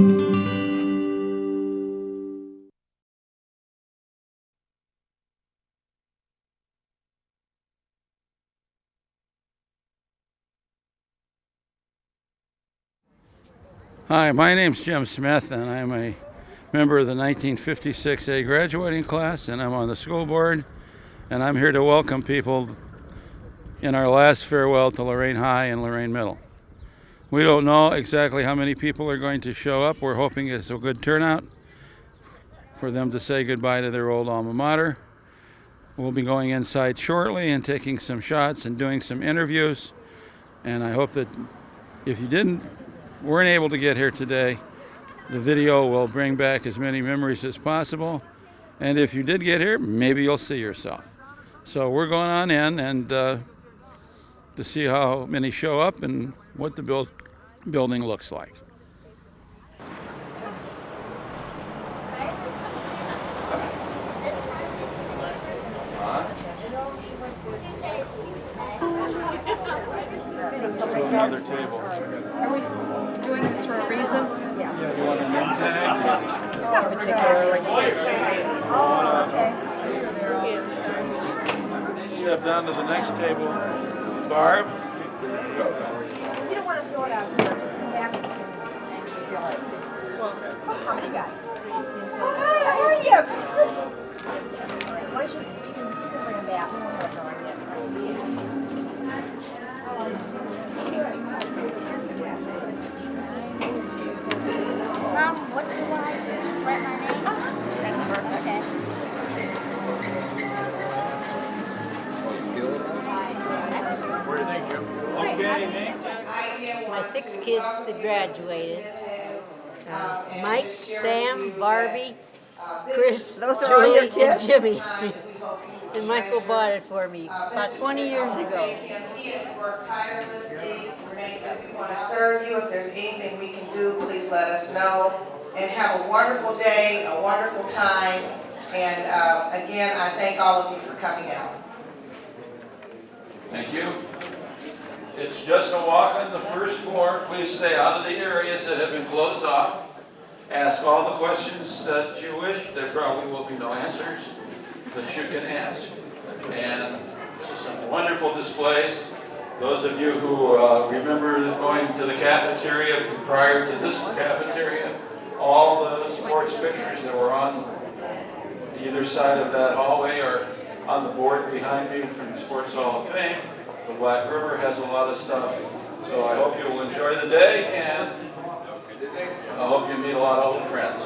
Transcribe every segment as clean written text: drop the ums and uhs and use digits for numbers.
Hi, my name's Jim Smith, and I'm a member of the 1956A graduating class, and I'm on the school board, and I'm here to welcome people in our last farewell to Lorain High and Lorain Middle. We don't know exactly how many people are going to show up. We're hoping it's a good turnout for them to say goodbye to their old alma mater. We'll be going inside shortly and taking some shots and doing some interviews, and I hope that if you weren't able to get here today, the video will bring back as many memories as possible. And if you did get here, maybe you'll see yourself. So we're going on in and to see how many show up and what the building looks like. To another table. Are we doing this for a reason? Yeah. You want a name tag? Not particularly. Oh, okay. Step down to the next table. Barb? You don't want to throw it out there, just come back and feel it. How many guys? Oh, hi, how are you? Why should you can bring them back. We won't have no idea. What do you want? Write my name? Okay. What do you think, Jim? Okay, name tag? My 6 kids that graduated. Mike, Sam, Barbie, Chris, Those are all your Julie, and kids? Jimmy. And Michael bought it for me about 20 years ago. He has worked tirelessly to make us want to serve you. If there's anything we can do, please let us know. And have a wonderful day, a wonderful time. And again, I thank all of you for coming out. Thank you. It's just a walk on the first floor. Please stay out of the areas that have been closed off. Ask all the questions that you wish. There probably will be no answers that you can ask. And some wonderful displays. Those of you who remember going to the cafeteria prior to this cafeteria, all the sports pictures that were on either side of that hallway are on the board behind me from the Sports Hall of Fame. The Black River has a lot of stuff. So I hope you will enjoy the day, and I hope you meet a lot of old friends.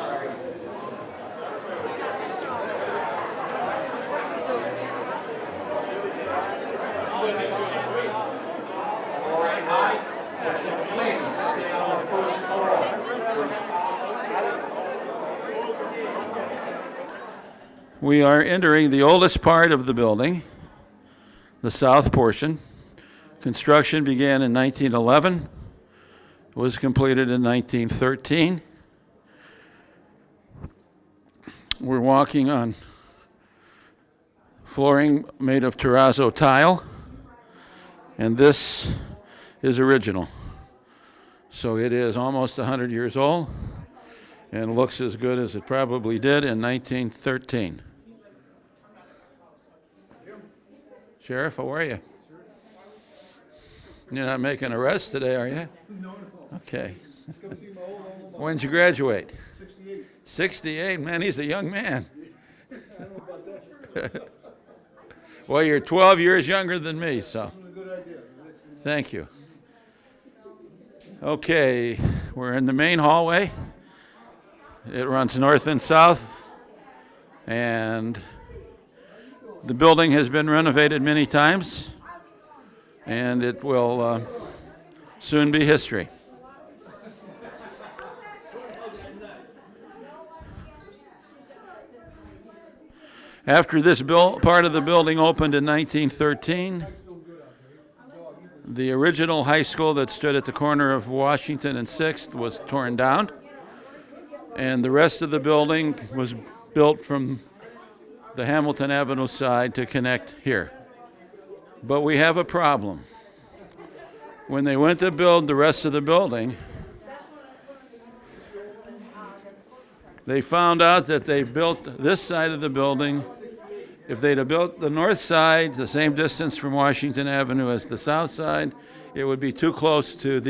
Lorain High, please stay on the first floor. We are entering the oldest part of the building, the south portion. Construction began in 1911, was completed in 1913. We're walking on flooring made of terrazzo tile, and this is original. So it is almost 100 years old and looks as good as it probably did in 1913. Sheriff, how are you? You're not making arrests today, are you? No. Okay. Just come see my old home. When did you graduate? 68. 68? Man, he's a young man. I don't know about that. Well, you're 12 years younger than me, so That's a good idea. thank you. Okay, we're in the main hallway. It runs north and south, and the building has been renovated many times, and it will soon be history. After this part of the building opened in 1913, the original high school that stood at the corner of Washington and 6th was torn down, and the rest of the building was built from the Hamilton Avenue side to connect here. But we have a problem. When they went to build the rest of the building, They found out that they built this side of the building. If they'd have built the north side, the same distance from Washington Avenue as the south side, it would be too close to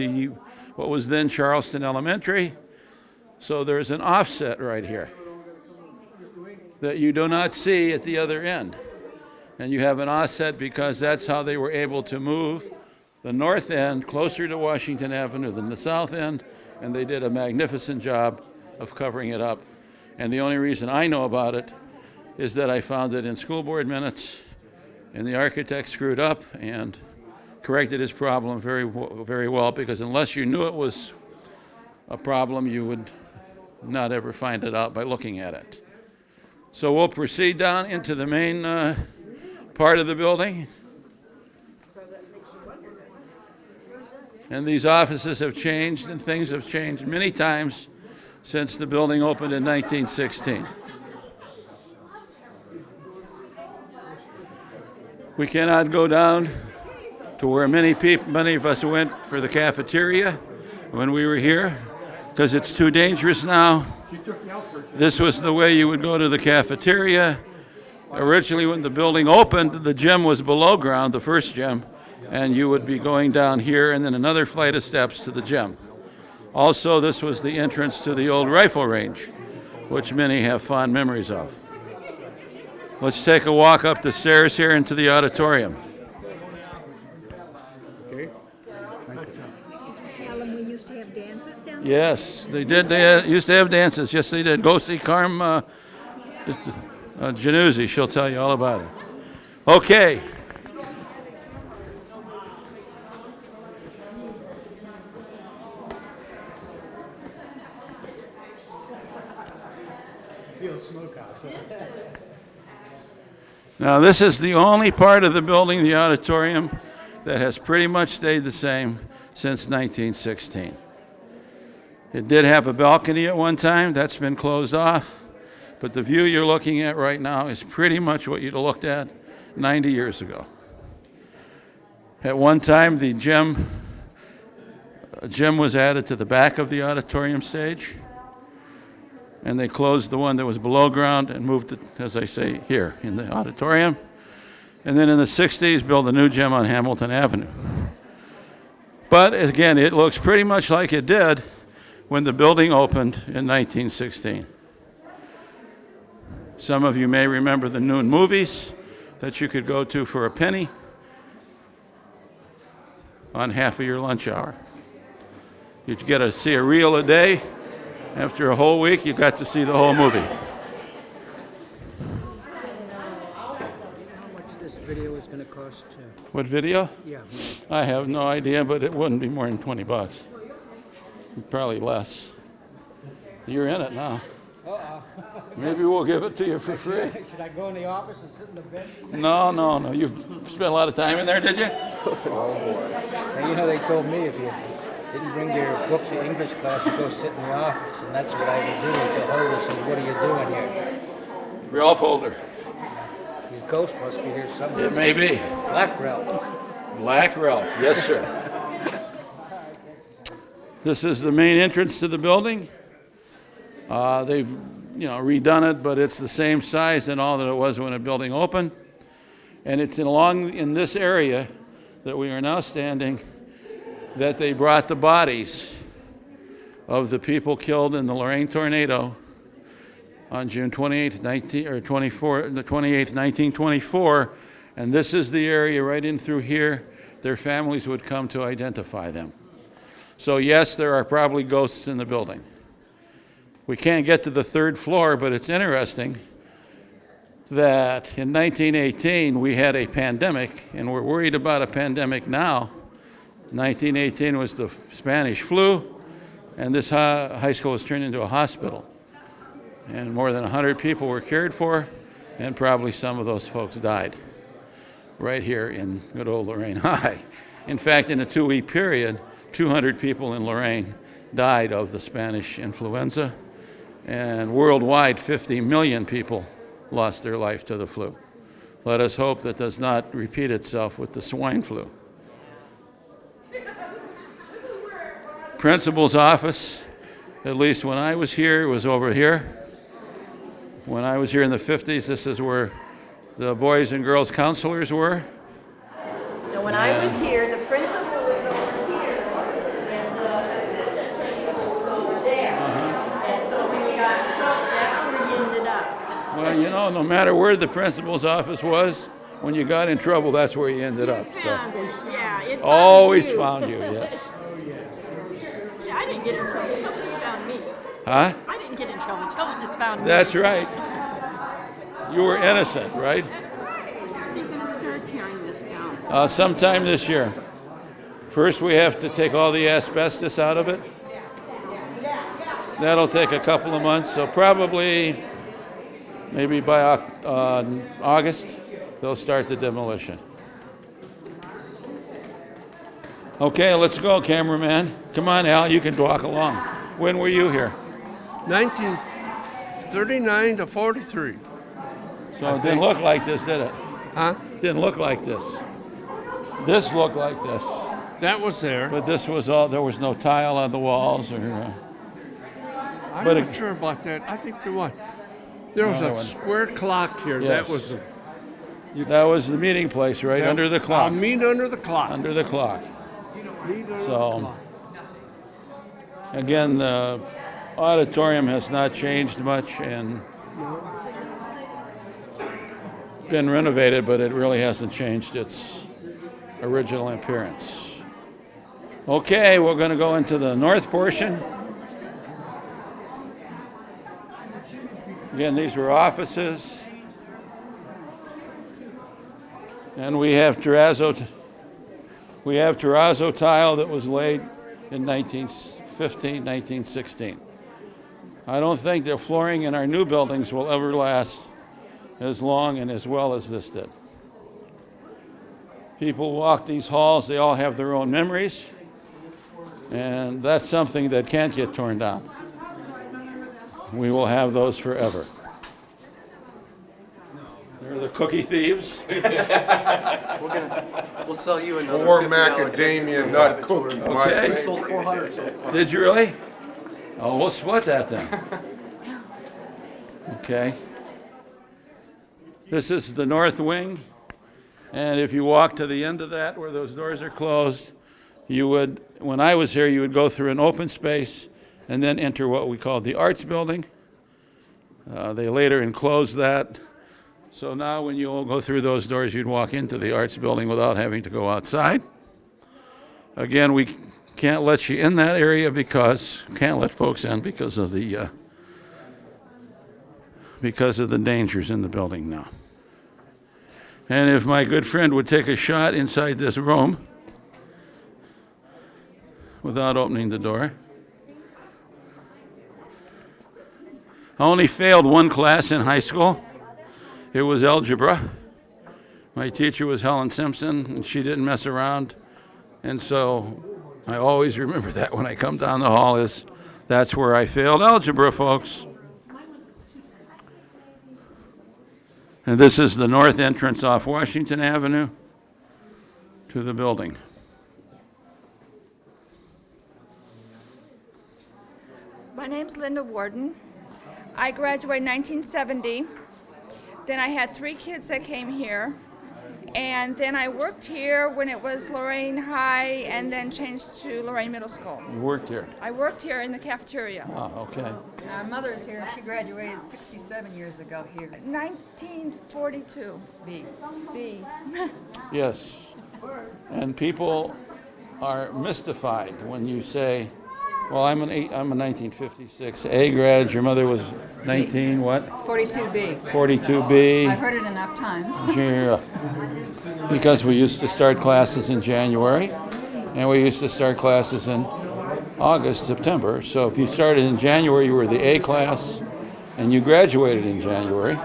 what was then Charleston Elementary. So there's an offset right here that you do not see at the other end. And you have an offset because that's how they were able to move the north end closer to Washington Avenue than the south end, and they did a magnificent job of covering it up. And the only reason I know about it is that I found it in school board minutes, and the architect screwed up and corrected his problem very well, because unless you knew it was a problem, you would not ever find it out by looking at it. So we'll proceed down into the main part of the building. And these offices have changed and things have changed many times since the building opened in 1916. We cannot go down to where many of us went for the cafeteria when we were here, because it's too dangerous now. This was the way you would go to the cafeteria. Originally, when the building opened, the gym was below ground, the first gym, and you would be going down here and then another flight of steps to the gym. Also, this was the entrance to the old rifle range, which many have fond memories of. Let's take a walk up the stairs here into the auditorium. Tell them we used to have dances down there? Yes, they did. They used to have dances. Yes, they did. Go see Carm Januzzi. She'll tell you all about it. Okay. Now, this is the only part of the building, the auditorium, that has pretty much stayed the same since 1916. It did have a balcony at one time. That's been closed off. But the view you're looking at right now is pretty much what you'd looked at 90 years ago. At one time, the gym was added to the back of the auditorium stage, and they closed the one that was below ground and moved it, as I say, here in the auditorium. And then in the 60s, built a new gym on Hamilton Avenue. But again, it looks pretty much like it did when the building opened in 1916. Some of you may remember the noon movies that you could go to for a penny on half of your lunch hour. You'd get to see a reel a day. After a whole week, you got to see the whole movie. How much this video is going to cost? What video? Yeah. I have no idea, but it wouldn't be more than $20. Probably less. You're in it now. Maybe we'll give it to you for free. Should I go in the office and sit in the bench? No. You've spent a lot of time in there, did you? Now, you know, they told me if you didn't bring your book to English class, you go sit in the office, and that's what I was doing. So Holder said, "What are you doing here?" Ralph Holder. His ghost must be here somewhere. It may be. Black Ralph. Black Ralph, yes, sir. This is the main entrance to the building. They've, redone it, but it's the same size and all that it was when the building opened. And it's in this area that we are now standing that they brought the bodies of the people killed in the Lorain tornado on June 28, 1924. And this is the area right in through here. Their families would come to identify them. So yes, there are probably ghosts in the building. We can't get to the third floor, but it's interesting that in 1918 we had a pandemic, and we're worried about a pandemic now. 1918 was the Spanish flu, and this high school was turned into a hospital. And more than 100 people were cared for, and probably some of those folks died right here in good old Lorain High. In fact, in a 2-week period, 200 people in Lorain died of the Spanish influenza, and worldwide 50 million people lost their life to the flu. Let us hope that does not repeat itself with the swine flu. Principal's office, at least when I was here, was over here. When I was here in the 50s, this is where the boys and girls counselors were. Now, when I was here, the principal was over here, and the assistant principal was over there. And so when you got in trouble, that's where you ended up. Well, you know, no matter where the principal's office was, when you got in trouble, that's where you ended up. So Yeah, it always found you, yes. See, I didn't get in trouble. Trouble just found me. Huh? I didn't get in trouble. Trouble just found me. That's right. You were innocent, right? That's right. They're going to start tearing this down. Sometime this year. First, we have to take all the asbestos out of it. That'll take a couple of months, so probably maybe by August, they'll start the demolition. Okay, let's go, cameraman. Come on, Al, you can walk along. When were you here? 1939 to 43. So it didn't look like this, did it? Huh? Didn't look like this. This looked like this. That was there. But this was all, there was no tile on the walls or... I'm but not sure about that. I think there was. There was Another a one. square clock here. Yes. That was that was the meeting place, right? Under the clock. I'll meet under the clock. Under the clock. Meet under the So, clock. again, the auditorium has not changed much and been renovated, but it really hasn't changed its original appearance. Okay, we're going to go into the north portion. Again, these were offices. And we have terrazzo tile that was laid in 1915, 1916. I don't think the flooring in our new buildings will ever last as long and as well as this did. People walk these halls, they all have their own memories, and that's something that can't get torn down. We will have those forever. They're the cookie thieves. We'll sell you another Four $50 macadamia nut cookies, my Okay. We favorite. sold 400 so far. Did you really? Oh, we'll split that then. Okay. This is the north wing, and if you walk to the end of that where those doors are closed, you would, when I was here, you would go through an open space and then enter what we call the arts building. They later enclosed that. So now when you all go through those doors, you'd walk into the arts building without having to go outside. Again, we can't let you in that area can't let folks in because of the dangers in the building now. And if my good friend would take a shot inside this room without opening the door. I only failed one class in high school. It was algebra. My teacher was Helen Simpson, and she didn't mess around. And so I always remember that when I come down the hall that's where I failed algebra, folks. And this is the north entrance off Washington Avenue to the building. My name's Linda Warden. I graduated in 1970. Then I had 3 kids that came here. And then I worked here when it was Lorain High and then changed to Lorain Middle School. You worked here? I worked here in the cafeteria. Oh, okay. Our mother's here. She graduated 67 years ago here. 1942. B. B. Yes. And people are mystified when you say, well, I'm a 1956 A grad. Your mother was 19 what? 42B. 42B. I've heard it enough times. Yeah. Because we used to start classes in January, and we used to start classes in August, September. So if you started in January, you were the A class, and you graduated in January.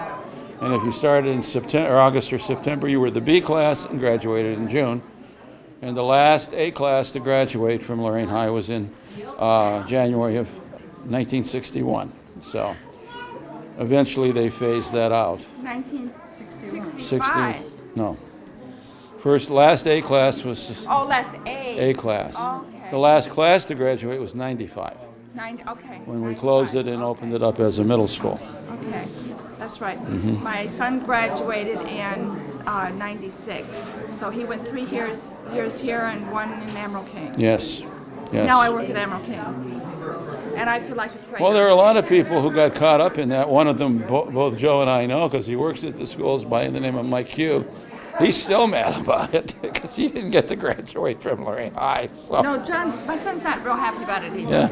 And if you started in September, or August or September, you were the B class and graduated in June. And the last A class to graduate from Lorain High was in January of 1961. So eventually they phased that out. 1965. No. Last A class was Oh, last A. A class. Okay. The last class to graduate was 95. 90, okay. When we closed it and opened it up as a middle school. Okay. That's right. My son graduated in '96, so he went 3 years here and 1 in Emerald King. Yes. Yes. Now I work at Emerald King, and I feel like a traitor. Well, there are a lot of people who got caught up in that. One of them, both Joe and I know, because he works at the schools by the name of Mike Hugh. He's still mad about it because he didn't get to graduate from Lorain High. So. No, John, my son's not real happy about it either. Yeah.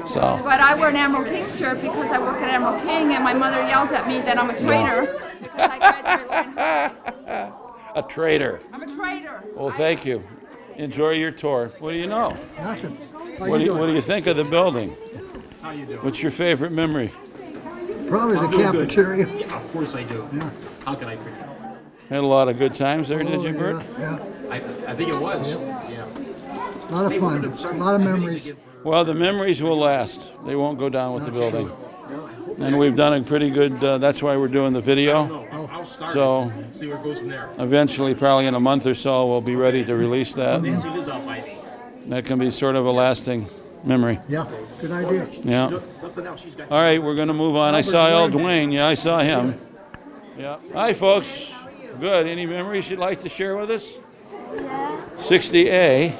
So. But I wear an Emerald King shirt because I work at Emerald King, and my mother yells at me that I'm a traitor because I graduated Lorain High. A traitor. I'm a traitor. Well, thank you. Enjoy your tour. What do you know? Nothing. What do you think of the building? How you doing? What's your favorite memory? Probably the cafeteria. Yeah, of course I do. Yeah. How can I forget? Had a lot of good times there, did you, Oh, Bert? Yeah. I think it was. Yeah. A lot of fun. A lot of memories. Well, the memories will last. They won't go down with the building. And we've done a pretty good, that's why we're doing the video. I'll start So it. See where it goes from there. eventually, probably in a month or so, we'll be ready to release that. Nancy lives out by me. That can be sort of a lasting memory. Yeah, good idea. Yeah. Nothing else. She's got. All right, we're going to move on. I saw Al Dwayne. Yeah, I saw him. Yeah. Hi, folks. Good. Any memories you'd like to share with us? Yeah. 60A,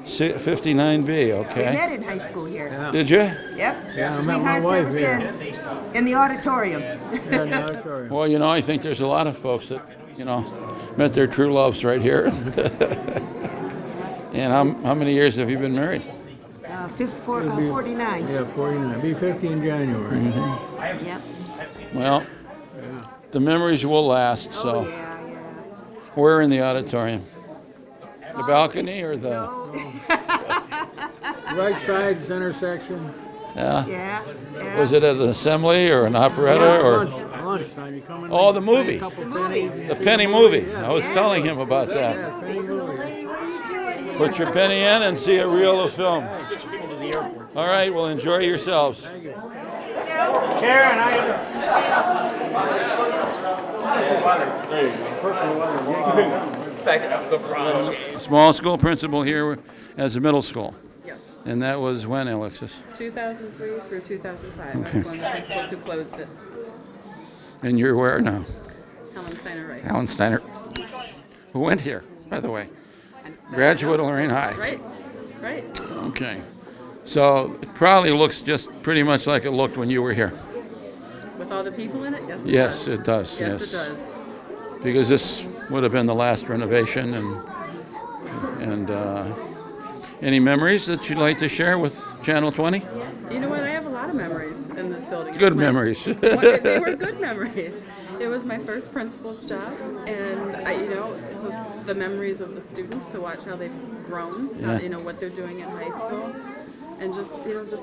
59B. Okay. met in high school here. Did you? Yep. Yeah, I met my wife here. In the auditorium. Yeah, in the auditorium. Well, you know, I think there's a lot of folks that, you know, met their true loves right here. And how many years have you been married? 49. Yeah, 49. Be 50 in January. Yep. Well, the memories will last. So, Yeah. we're in the auditorium. The balcony or the? Right side, center section. Yeah. Yeah. Was it at an assembly or an operetta or? Lunchtime, you come in. Oh, the pay movie. a couple pennies and The see penny movie. I was telling him about that. Yeah, penny movie. Put your penny in and see a reel of film. All right, well, enjoy yourselves. Karen, Small school principal here as a middle school. Yes. And that was when, Alexis? 2003 through 2005. Okay. I was one of the principals who closed it. And you're where now? Helen Steiner Wright. Alan Steiner. Who went here, by the way? Graduate of Lorain High. Right. Right. Okay. So it probably looks just pretty much like it looked when you were here. With all the people in it? Yes. Yes, it does. Yes, it does. Because this would have been the last renovation, and any memories that you'd like to share with Channel 20? You know what? I have a lot of memories in this building. Good It's my- memories. They were good memories. It was my first principal's job, and just the memories of the students, to watch how they've grown, Yeah. what they're doing in high school, and just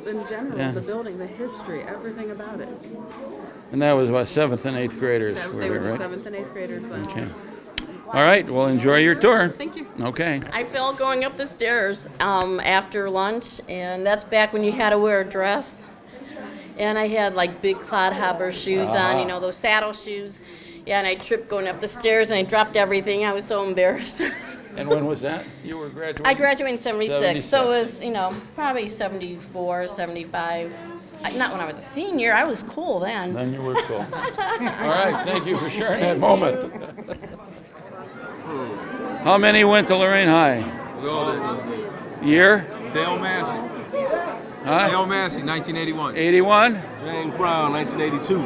in general, Yeah. the building, the history, everything about it. And that was what, 7th and 8th graders They were were there, just right? 7th and 8th graders then. Okay. All right, well, enjoy your tour. Thank you. Okay. I fell going up the stairs after lunch, and that's back when you had to wear a dress. And I had like big clodhopper shoes on, those saddle shoes. Yeah, and I tripped going up the stairs, and I dropped everything. I was so embarrassed. And when was that? You were graduating? I graduated in 76, so it was, probably 74, 75. Not when I was a senior. I was cool then. Then you were cool. All right, thank you for sharing that moment. How many went to Lorain High? We all did. Year? Dale Massey. Huh? Dale Massey, 1981. 81? James Brown, 1982.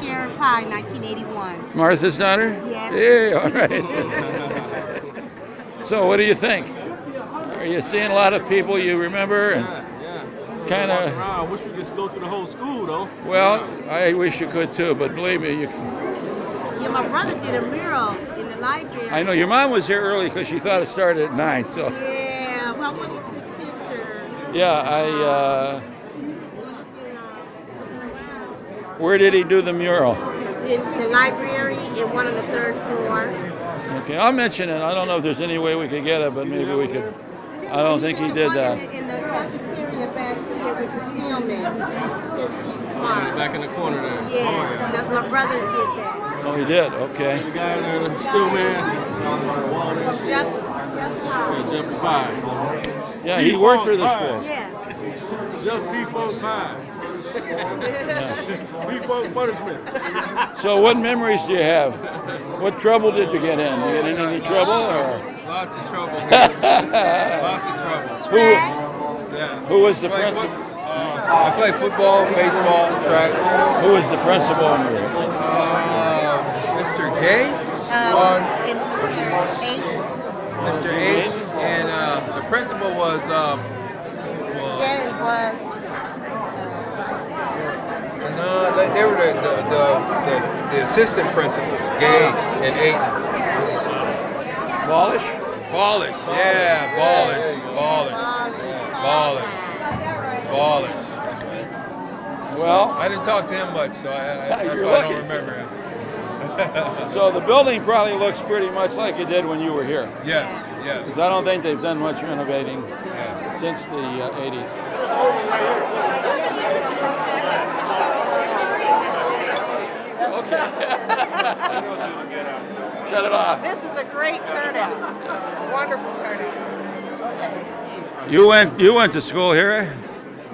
Sharon Pye, 1981. Martha's daughter? Yes. Yeah, all right. So what do you think? Are you seeing a lot of people you remember? And kind of. I wish we could just go through the whole school, though. Well, I wish you could too, but believe me, Yeah, my brother did a mural in the library. I know your mom was here early because she thought it started at 9. So Yeah, well, I want to take pictures. yeah, where did he do the mural? In the library in one of the third floor. Okay, I'll mention it. I don't know if there's any way we could get it, but maybe we could. I don't think he did that. In the cafeteria back here with the steel man. Says Keep Smart. Back in the corner there. Yeah, that's my brother did that. Oh, he did. Okay. The guy there, the steel man, on the wall there. Jeff Yeah, Jeff Pye. Yeah, he worked for the school. Yes. Jeff P. Pye. Before punishment. So what memories do you have? What trouble did you get in? You get in any trouble? Or? Lots of trouble. Lots of trouble. Who was the principal? I play football, baseball, track. Who was the principal? Mr. Gay. Mr. 8. And the principal was they were the assistant principals, Gay and Aiton. Ballish? Ballish, yeah, Ballish. Well, I didn't talk to him much, so that's why I don't remember him. So the building probably looks pretty much like it did when you were here. Yes. Because I don't think they've done much renovating since the 80s. Shut it off. This is a great turnout. Wonderful turnout. You went to school here,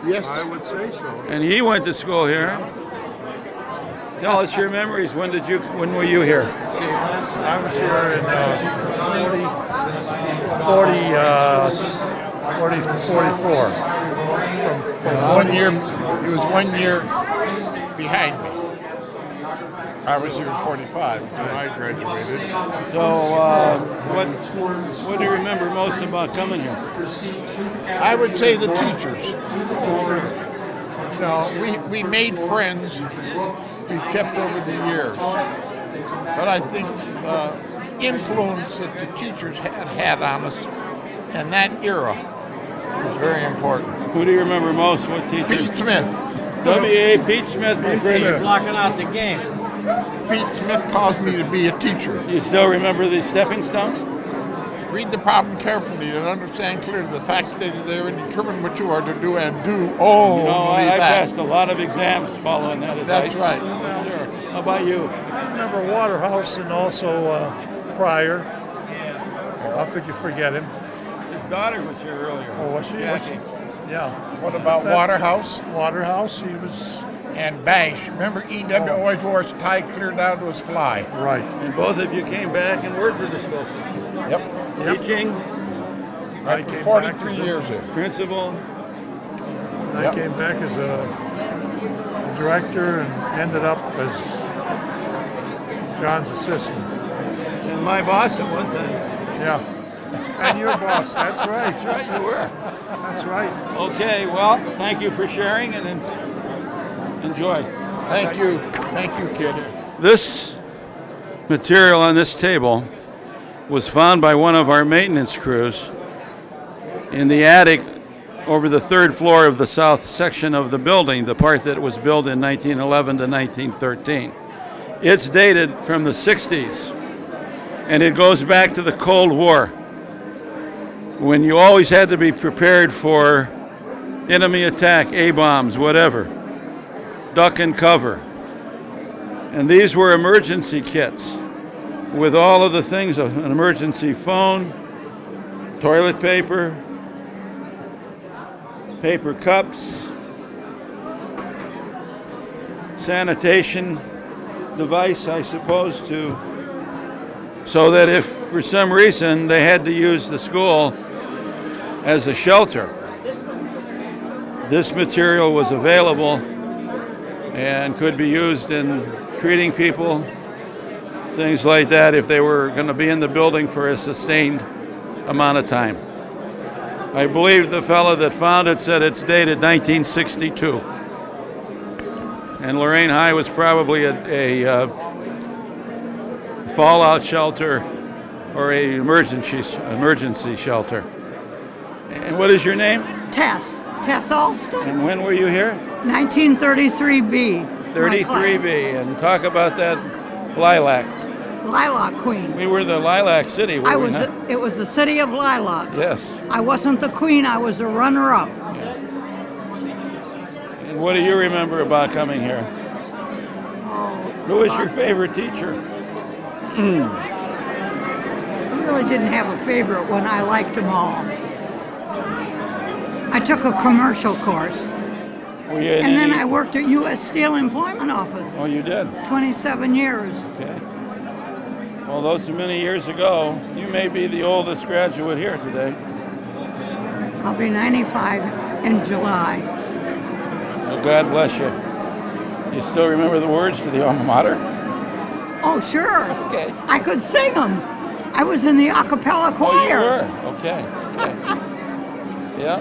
Yes, I would say so. and he went to school here. Tell us your memories. When were you here? I was here in 44. From 1 year, he was 1 year behind me. I was here in 45 when I graduated. So, what do you remember most about coming here? I would say the teachers. No, we made friends we've kept over the years. But I think the influence that the teachers had on us in that era was very important. Who do you remember most? What teacher? Pete Smith. W.A. Pete Smith, my friend. Blocking out the game. Pete Smith caused me to be a teacher. You still remember the stepping stones? Read the problem carefully and understand clearly the facts stated there and determine what you are to do and do only I that. passed a lot of exams following that advice. That's right. Sure. How about you? I remember Waterhouse and also Pryor. How could you forget him? His daughter was here earlier. Oh, was she? Jackie. Yeah. What about Waterhouse? Waterhouse, he was... And Bash. Remember, E.W. always wore his tie clear down to his fly. Right. And both of you came back and worked for the school system. Yep. Teaching. I came 43 back years in. Principal. I came back as a director and ended up as John's assistant. And my boss at one time. Yeah. And your boss, that's right. That's right, you were. That's right. Okay, well, thank you for sharing and enjoy. Thank you. Thank you, kid. This material on this table was found by one of our maintenance crews in the attic over the third floor of the south section of the building, the part that was built in 1911 to 1913. It's dated from the 60s, and it goes back to the Cold War, when you always had to be prepared for enemy attack, A-bombs, whatever, duck and cover. And these were emergency kits with all of the things, an emergency phone, toilet paper, paper cups, sanitation device, I suppose, so that if for some reason they had to use the school as a shelter, this material was available and could be used in treating people, things like that, if they were going to be in the building for a sustained amount of time. I believe the fellow that found it said it's dated 1962. And Lorain High was probably a fallout shelter or a emergency shelter. And what is your name? Tess Alston. And when were you here? 1933B. 33B. And talk about that lilac. Lilac Queen. We were the Lilac City. Were we not? It was the city of lilacs. Yes. I wasn't the queen, I was the runner-up. And what do you remember about coming here? Who was your favorite teacher? I really didn't have a favorite one. I liked them all. I took a commercial course. Were you in And then any- I worked at U.S. Steel Employment Office, Oh, you did? 27 years. Okay. Well, those are many years ago. You may be the oldest graduate here today. I'll be 95 in July. Well, God bless you. You still remember the words to the alma mater? Oh, sure. Okay. I could sing them. I was in the a cappella Oh, choir. you were? Okay. Okay. Yeah.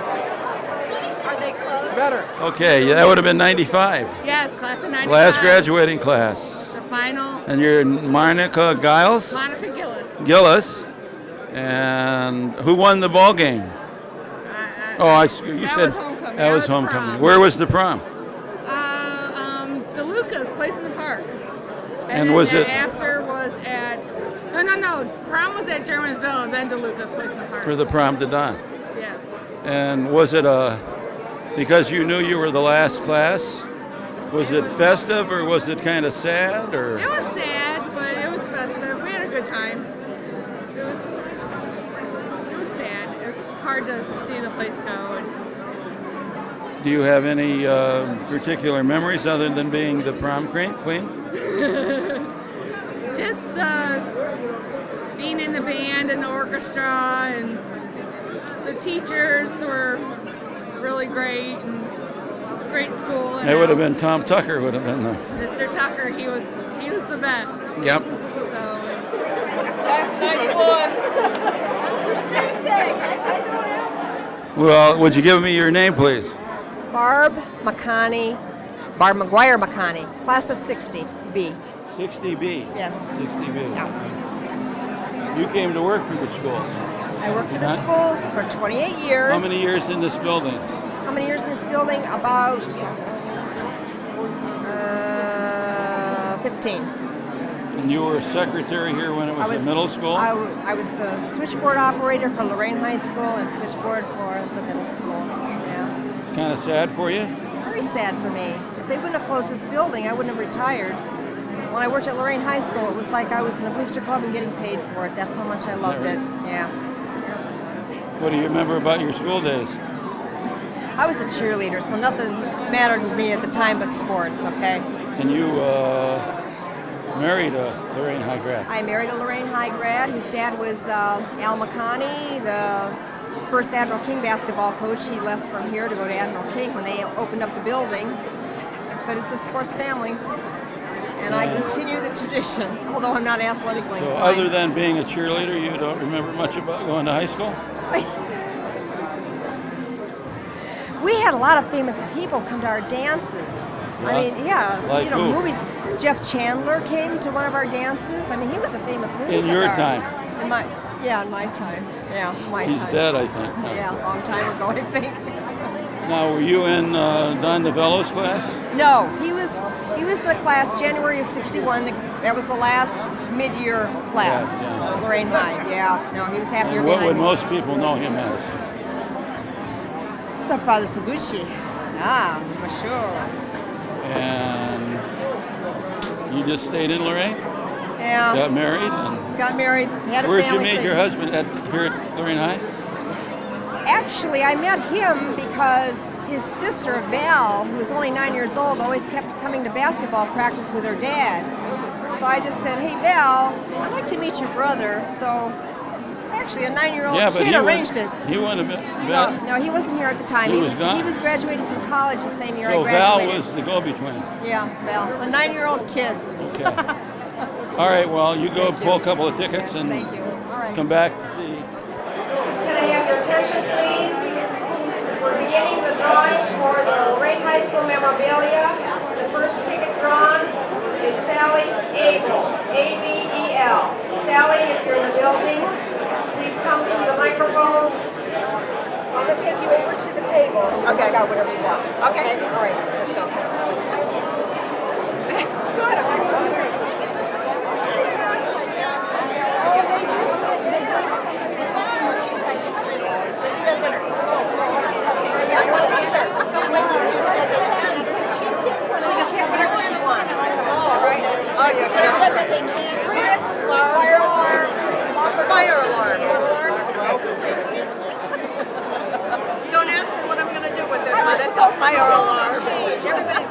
Are they closed? Better. Okay, yeah, that would have been 95. Yes, class of 95. Last graduating class. The final. And you're Monica Giles? Monica Gillis. Gillis. And who won the ball game? You that said was homecoming. that was homecoming. prom. Where was the prom? DeLuca's place in the park. And then was it- after was at no. Prom was at Germansville and then DeLuca's place in the park. For the prom de don. Yes. And was it because you knew you were the last class? Was it festive or was it kind of sad or? It was sad, but it was festive. We had a good time. It was sad. It's hard to see the place go. Do you have any particular memories other than being the prom queen? Just being in the band and the orchestra, and the teachers were really great, and great school. And It would have been Tom Tucker would have been the. Mr. Tucker. He was the best. Yep. So. Class 91. Well, would you give me your name, please? Barb McConney, Barb McGuire McConney, class of 60B. 60B. Yes. 60B. Yeah. You came to work for the school. I worked for the Huh? schools for 28 years. How many years in this building? How many years in this building? About 15. And you were a secretary here when it was, at middle school? I was a switchboard operator for Lorain High School and switchboard for the middle school. Yeah. Kind of sad for you? Very sad for me. If they wouldn't have closed this building, I wouldn't have retired. When I worked at Lorain High School, it was like I was in a booster club and getting paid for it. That's how much I loved it. Yeah. What do you remember about your school days? I was a cheerleader, so nothing mattered to me at the time but sports, okay? And you married a Lorain High grad. I married a Lorain High grad. His dad was Al McConney, the first Admiral King basketball coach. He left from here to go to Admiral King when they opened up the building. But it's a sports family, and I continue the tradition, although I'm not athletically So inclined. other than being a cheerleader, you don't remember much about going to high school? We had a lot of famous people come to our dances. Yeah? I mean, yeah, Like who? movies. Jeff Chandler came to one of our dances. I mean, he was a famous movie In star. your time? In my time. Yeah, my He's time. dead, I think. Yeah, a long time ago, I think. Now, were you in Don DeVello's class? No, he was in the class January of '61. That was the last mid-year class of Lorain High. Yeah, no, he was happier And what behind would me. most people know him as? Stepfather Suguchi. Ah, for sure. And you just stayed in Lorain? Yeah. Got married? And Got married. Had a where'd you family. meet your husband here at Lorain High? Actually, I met him because his sister Val, who was only 9 years old, always kept coming to basketball practice with her dad. So I just said, "Hey Val, I'd like to meet your brother." So actually, a 9-year-old Yeah, but kid arranged it. He went a bit. No, he wasn't here at the time. He was gone? He was graduating from college the same year I So graduated. Val was the go-between. Yeah, Val, a 9-year-old kid. Okay. All right, well, you go pull a couple of tickets and come back to see. Can I have your attention, please? We're beginning the drawing for the Lorain High School memorabilia. The first ticket drawn is Sally Abel, A-B-E-L. Sally, if you're in the building, please come to the microphone. So I'm going to take you over to the table. Okay. Got whatever you want. Okay. All right, let's go. Good. said that. Because that's what it is. Some lady just said that she can pick whatever she wants. Oh, right. Oh, yeah. They said that they can't pick fire alarms. Fire alarm. Don't ask me what I'm going to do with it, but it's a fire alarm. Everybody's.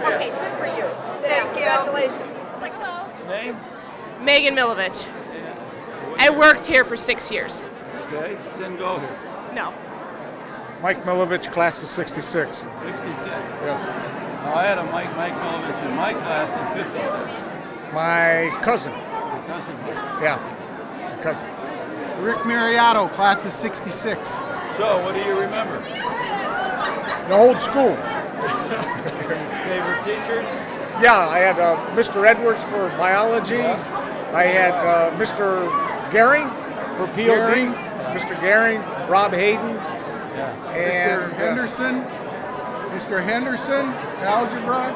Okay, good for you. Thank you. Congratulations. It's like so. Name? Megan Milovich. I worked here for 6 years. Okay. Didn't go here. No. Mike Milovich, class of 66. 66. Yes. Now, I had a Mike Milovich in my class in 56. My cousin. Your cousin. Yeah. My cousin. Rick Mariotto, class of 66. So, what do you remember? The old school. Favorite teachers? Yeah, I had Mr. Edwards for biology. I had Mr. Gehring for POD. Mr. Gehring, Rob Hayden. Mr. Henderson. Mr. Henderson, algebra.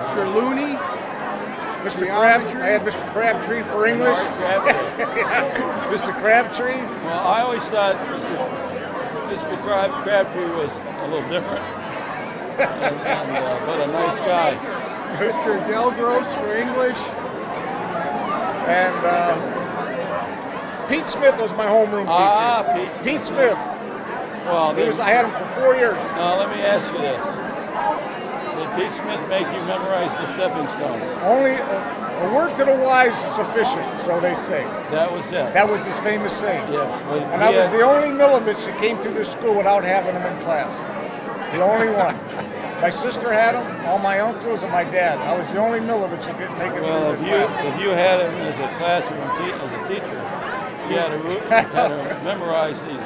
Mr. Looney. Mr. Crabtree. I had Mr. Crabtree for English. Mr. Crabtree. Well, I always thought Mr. Crabtree was a little different, but a nice guy. Mr. Delgros for English. And Pete Smith was my homeroom teacher. Pete Smith. Well, I had him for 4 years. Now, let me ask you this. Did Pete Smith make you memorize the stepping stones? Only a word to the wise is sufficient, so they say. That was it. That was his famous saying. Yes. Well, and I was the only Milovich that came through this school without having him in class. The only one. My sister had him, all my uncles, and my dad. I was the only Milovich that didn't make it Well, through the class. if you had him as a classroom as a teacher, you had to memorize these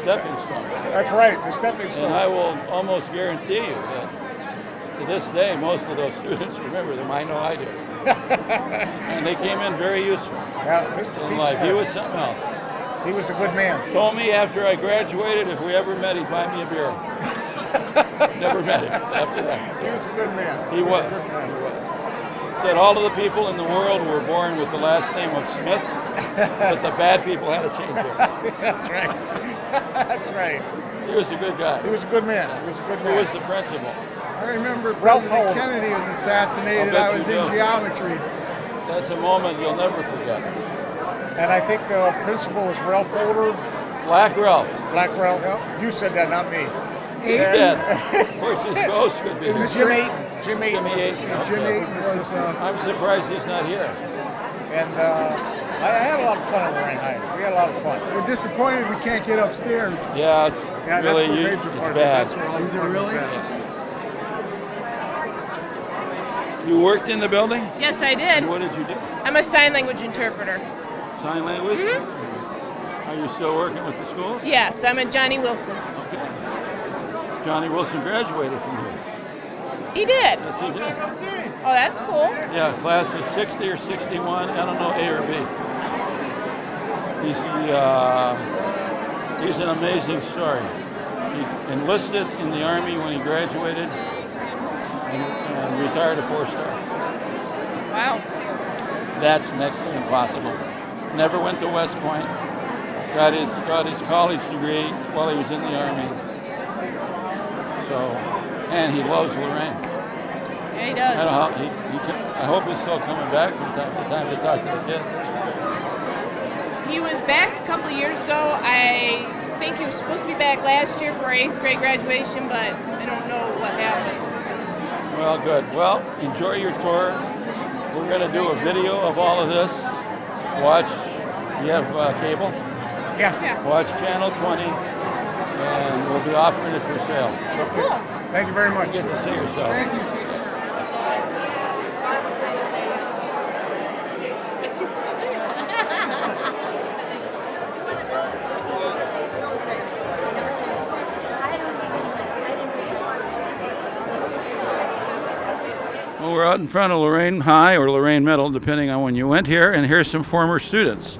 stepping stones. That's right, the stepping stones. And I will almost guarantee you that to this day, most of those students remember them. I know I do. And they came in very useful. Yeah, Mr. In Pete life. Smith. He was something else. He was a good man. Told me after I graduated, if we ever met, he'd buy me a beer. Never met him after that. So He was a good man. he was. a good man. He was. Said all of the people in the world were born with the last name of Smith, but the bad people had to change it. That's right. That's right. He was a good guy. He was a good man. He was a good Who man. was the principal? I remember Ralph President Howell. Kennedy was assassinated. I'll bet I was you in do. geometry. That's a moment you'll never forget. And I think the principal was Ralph Holder. Black Ralph. Black Ralph. Yep. You said that, not me. He's dead. Of course, his ghost could be. Jim Ayton. Jim Ayton. Jimmy Ayton. Jim Ayton was. I'm surprised he's not here. And I had a lot of fun at Lorain High. We had a lot of fun. We're disappointed we can't get upstairs. Yeah, it's Yeah, really that's the major it's part bad. of it. That's where all Is the it fun was really? at. You worked in the building? Yes, I did. And what did you do? I'm a sign language interpreter. Sign language? Mm-hmm. Are you still working with the school? Yes, I'm a Johnny Wilson. Okay. Johnny Wilson graduated from here. He did. Yes, he did. Oh, that's cool. Yeah, class of 60 or 61. I don't know, A or B. He's an amazing story. He enlisted in the Army when he graduated and retired a 4-star. Wow. That's next to impossible. Never went to West Point. Got his college degree while he was in the Army. So, and he loves Lorain. Yeah, he does. I hope he's still coming back from time to time to talk to the kids. He was back a couple of years ago. I think he was supposed to be back last year for 8th grade graduation, but I don't know what happened. Well, good. Well, enjoy your tour. We're going to do a video of all of this. Watch. You have cable? Yeah. Watch Channel 20, and we'll be offering it for sale. Cool. Thank you very much. Get to see yourself. Thank you. Well, we're out in front of Lorain High or Lorain Middle, depending on when you went here, and here's some former students.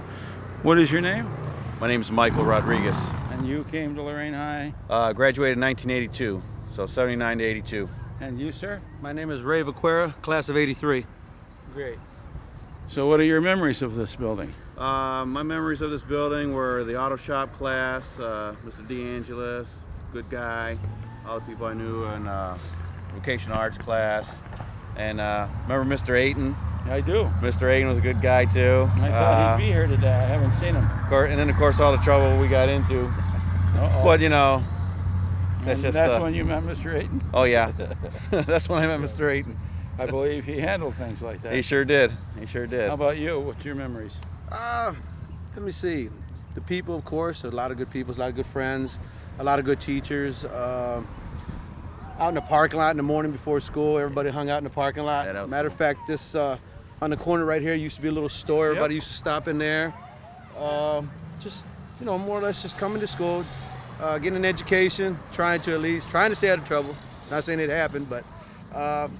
What is your name? My name is Michael Rodriguez. And you came to Lorain High? Graduated in 1982, so 79 to 82. And you, sir? My name is Ray Vaquera, class of 83. Great. So what are your memories of this building? My memories of this building were the auto shop class, Mr. DeAngelis, good guy, all the people I knew in vocational arts class, and remember Mr. Ayton? I do. Mr. Ayton was a good guy too. I thought he'd be here today. I haven't seen him. And then of course all the trouble we got into. Uh-oh. But you know, that's And just. that's when you met Mr. Ayton? Oh yeah, that's when I met Mr. Ayton. I believe he handled things like that. He sure did. He sure did. How about you? What's your memories? Let me see. The people, of course, a lot of good people, a lot of good friends, a lot of good teachers. Out in the parking lot in the morning before school, everybody hung out in the parking lot. Yeah, Matter of fact, this on the corner right here used to be a little store. Everybody used to stop in there. Just, you know, more or less just coming to school, getting an education, trying to stay out of trouble. Not saying it happened, but,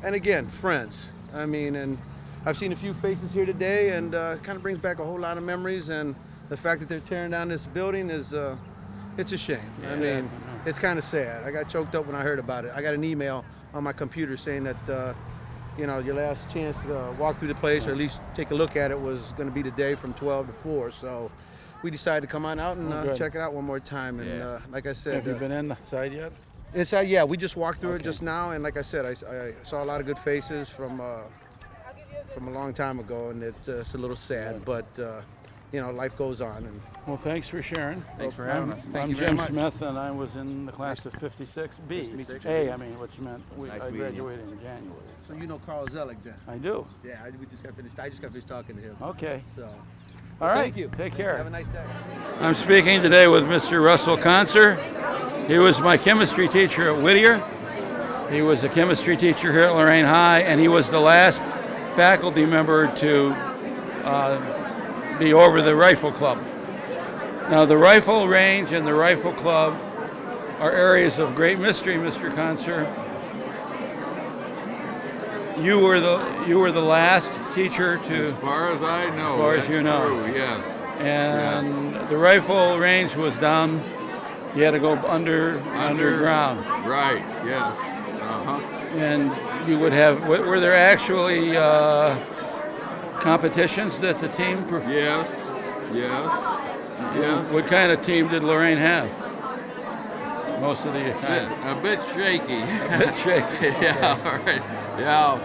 and again, friends. I mean, and I've seen a few faces here today, and it kind of brings back a whole lot of memories. And the fact that they're tearing down this building is, it's a shame. I mean, it's kind of sad. I got choked up when I heard about it. I got an email on my computer saying that, you know, your last chance to walk through the place or at least take a look at it was going to be today from 12 to 4. So we decided to come on out and check it out one more time. And like I said, have you been inside yet? Inside, yeah, we just walked through it just now. And like I said, I saw a lot of good faces from a long time ago, and it's a little sad, but you know, life goes on. And well, thanks for sharing. Thanks for having us. Thank you I'm very Jim much. Smith, and I was in the class of 56B. A, I mean, what you meant. I graduated in January. So you know Carl Zellick then? I do. Yeah, we just got finished. I just got finished talking to him. Okay. So. All right. Thank you. Take care. Have a nice day. I'm speaking today with Mr. Russell Conser. He was my chemistry teacher at Whittier. He was a chemistry teacher here at Lorain High, and he was the last faculty member to be over the rifle club. Now, the rifle range and the rifle club are areas of great mystery, Mr. Conser. You were the last teacher to, as far as I know, as far as you know, true, yes. And the rifle range was down. You had to go underground. Right. Yes. And you would have. Were there actually competitions that the team? Yes. What kind of team did Lorain have? Most of the time. A bit shaky. A bit shaky. Yeah. All right. Yeah.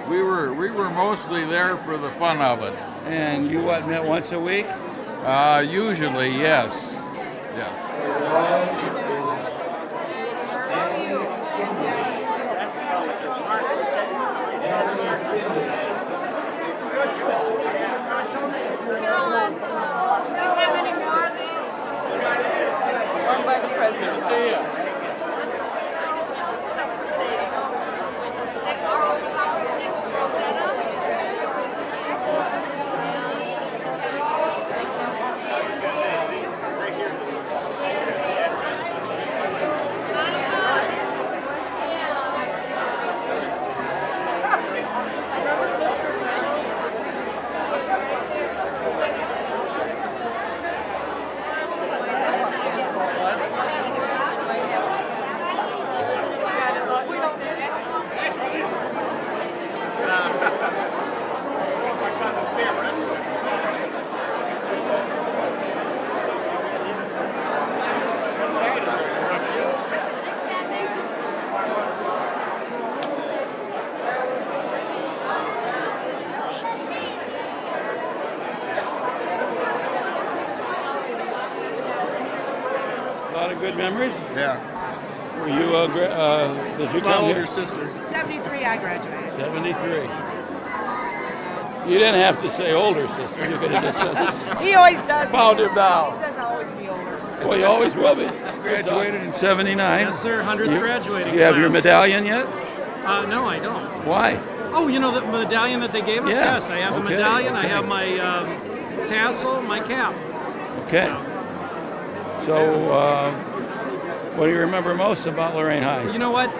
We were mostly there for the fun of it. And you met once a week? Usually, yes. Yes. Run by the president. See ya. Good memories? Yeah. Were you, did you It's my come older here? sister. 73, I graduated. 73. You didn't have to say older sister. You could have just said. He always does. Found him now. He says I'll always be older. Well, you always will be. Graduated in 79. Yes, sir. 100th graduating Do you have your class. medallion yet? No, I don't. Why? Oh, you know the medallion that they gave us? Yeah. Yes, I have the Okay, medallion. I okay. have my tassel, my cap. Okay. So, what do you remember most about Lorain High? You know what?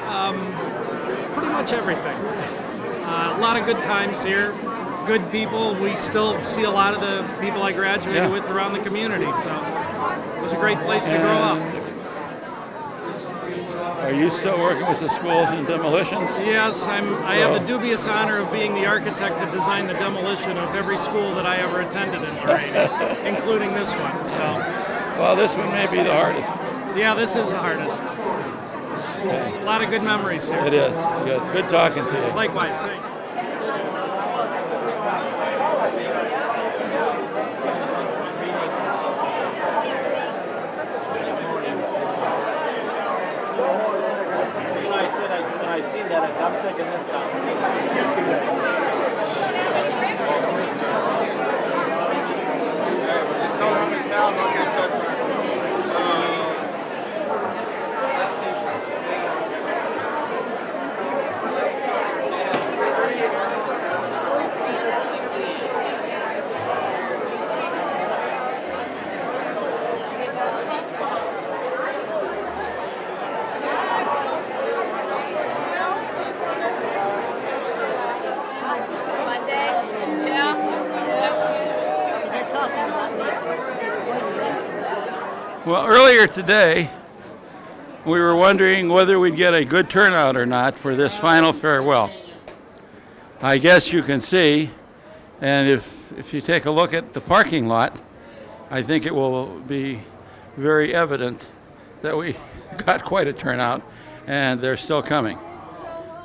Pretty much everything. A lot of good times here. Good people. We still see a lot of the people I graduated with around the community. So it was a great place to grow up. Are you still working with the schools in demolitions? Yes, I have the dubious honor of being the architect to design the demolition of every school that I ever attended in Lorain, including this one. So. Well, this one may be the hardest. Yeah, this is the hardest. A lot of good memories here. It is. Good. Good talking to you. Likewise. Thanks. When I seen that, I said, I'm taking this down. Just tell them I'm in town, I'll get in touch with you. Well, earlier today, we were wondering whether we'd get a good turnout or not for this final farewell. I guess you can see, and if you take a look at the parking lot, I think it will be very evident that we got quite a turnout, and they're still coming.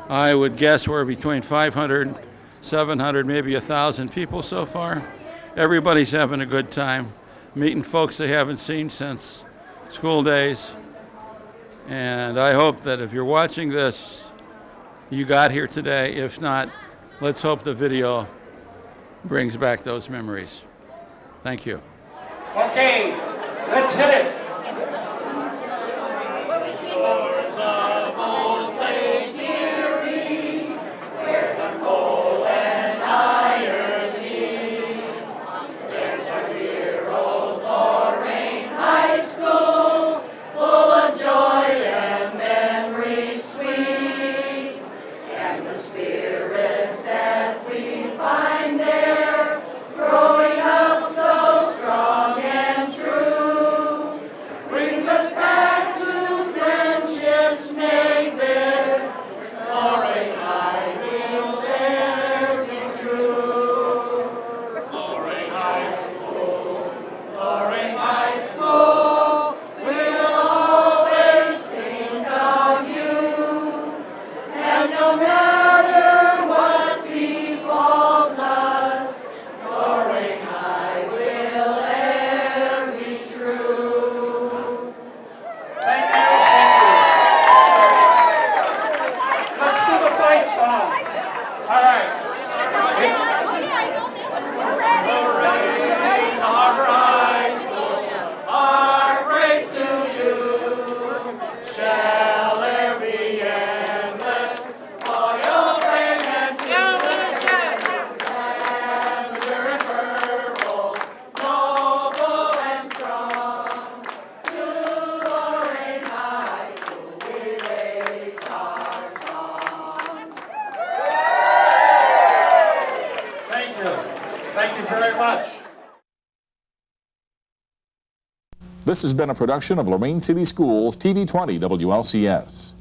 I would guess we're between 500, 700, maybe 1,000 people so far. Everybody's having a good time, meeting folks they haven't seen since school days. And I hope that if you're watching this, you got here today. If not, let's hope the video brings back those memories. Thank you. Okay, let's hit it. This has been a production of Lorain City Schools TV20 WLCS.